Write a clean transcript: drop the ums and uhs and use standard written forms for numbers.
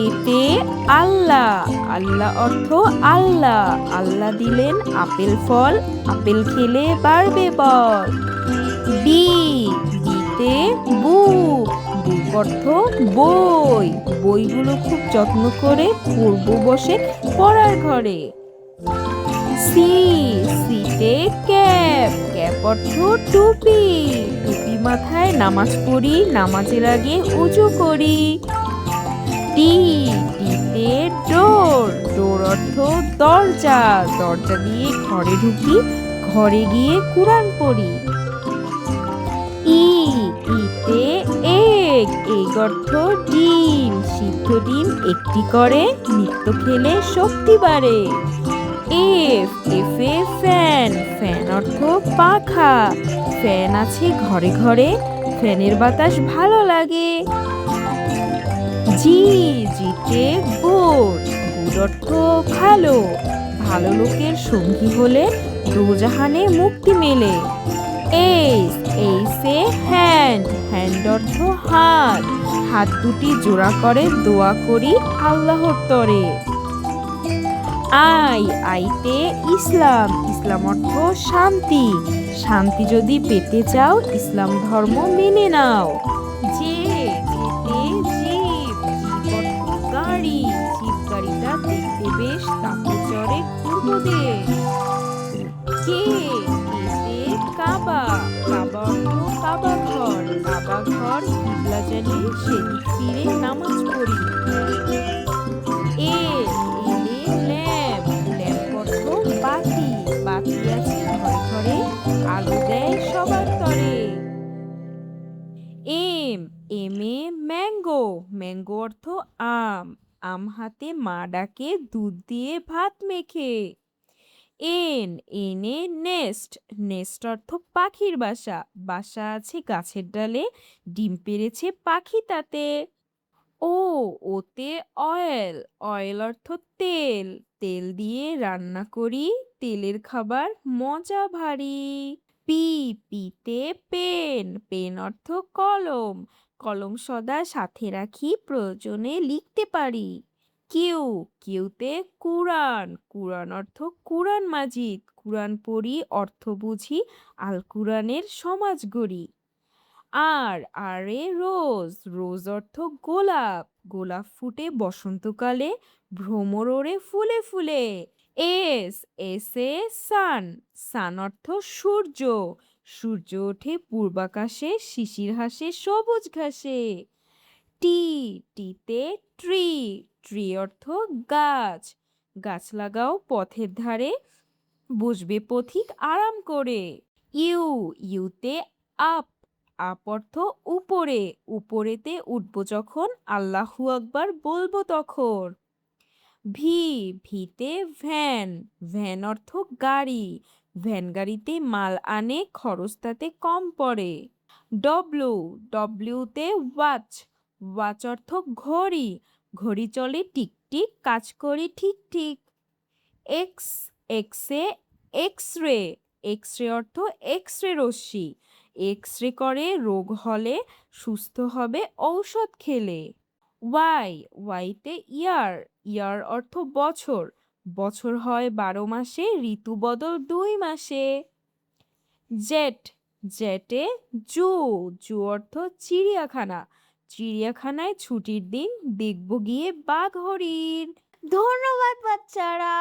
এতে আল্লাহ, আল্লাহ অর্থ আল্লাহ, আল্লাহ দিলেন আপেল ফল, আপেল খেলে বাড়বে বল। বি, বিতে বুক, বুক অর্থ বই, বইগুলো খুব যত্ন করে পড়বো বসে পড়ার ঘরে। সি, সিতে ক্যাপ, ক্যাপ অর্থ টুপি, টুপি মাথায় নামাজ পড়ি, নামাজের আগে উজু করি। টি, টিতে ডোর, ডোর অর্থ দরজা, দরজা দিয়ে ঘরে ঢুকি, ঘরে গিয়ে কুরআন পড়ি। ই, ইতে এগ, এগ অর্থ ডিম, সিদ্ধ ডিম একটি করে, নিত্য খেলে শক্তি বাড়ে। এফ, এফে ফ্যান, ফ্যান অর্থ পাখা, ফ্যান আছে ঘরে ঘরে, ফ্যানের বাতাস ভালো লাগে। জি, জিতে গুড, গুড অর্থ ভালো, ভালো লোকের সঙ্গী হলে দোজাহানে মুক্তি মেলে। এইস, এইসে হ্যান্ড, হ্যান্ড অর্থ হাত, হাত দুটি জোড়া করে দোয়া করি আল্লাহর তরে। আই, আইতে ইসলাম, ইসলাম অর্থ শান্তি, শান্তি যদি পেতে চাও ইসলাম ধর্ম মেনে নাও। জে, যেতে জিপ, জিপ অর্থ গাড়ি, জিপ গাড়িটা দেখতে বেশ, তাতে চড়ে ঘুরবো দেশ। কে, কেতে কাবা, কাবা অর্থ কাবা ঘর, কাবা ঘর কিবলা জানি সেদিক ফিরে নামাজ পড়ি। এল, এলে ল্যাম্প, ল্যাম্প অর্থ বাতি, বাতি আছে ঘরে ঘরে, আলো দেয় সবার তরে। এম, এমে ম্যাঙ্গো, ম্যাঙ্গো অর্থ আম, আম হাতে মা ডাকে দুধ দিয়ে ভাত মেখে। এন, এনে নেস্ট, নেস্ট অর্থ পাখির বাসা, বাসা আছে গাছের ডালে, ডিম পেড়েছে পাখি তাতে। ও, ওতে অয়েল, অয়েল অর্থ তেল, তেল দিয়ে রান্না করি, তেলের খাবার মজা ভারী। পি, পিতে পেন, পেন অর্থ কলম, কলম সদা সাথে রাখি, প্রয়োজনে লিখতে পারি। কিউ, কিউতে কুরআন, কুরআন অর্থ কুরআন মাজিদ, কুরআন পড়ি অর্থ বুঝি, আল কুরআনের সমাজ গড়ি। আর, আরে রোজ, রোজ অর্থ গোলাপ, গোলাপ ফুটে বসন্তকালে, ভ্রমর ওড়ে ফুলে ফুলে। এস, এসে সান, সান অর্থ সূর্য, সূর্য ওঠে পূর্বাকাশে, শিশির হাসে সবুজ ঘাসে। টি, টিতে ট্রি, ট্রি অর্থ গাছ, গাছ লাগাও পথের ধারে, বসবে পথিক আরাম করে। ইউ, ইউতে আপ, আপ অর্থ উপরে, উপরেতে উঠবো যখন আল্লাহু আকবার বলবো তখন। ভি, ভিতে ভ্যান, ভ্যান অর্থ গাড়ি, ভ্যান গাড়িতে মাল আনে, খরচ তাতে কম পড়ে। ডব্লু, ডব্লিউতে ওয়াচ, ওয়াচ অর্থ ঘড়ি, ঘড়ি চলে টিক টিক, কাজ করি ঠিক ঠিক। এক্স, এক্সে এক্স রে, এক্স রে অর্থ এক্স রে রশ্মি, এক্স রে করে রোগ হলে, সুস্থ হবে ঔষধ খেলে। ওয়াই, ওয়াইতে ইয়ার, ইয়ার অর্থ বছর, বছর হয় 12 মাসে, ঋতু বদল 2 মাসে। জেট, জেটে জু, জু অর্থ চিড়িয়াখানা, চিড়িয়াখানায় ছুটির দিন দেখব গিয়ে বাঘ হরিণ। ধন্যবাদ বাচ্চারা।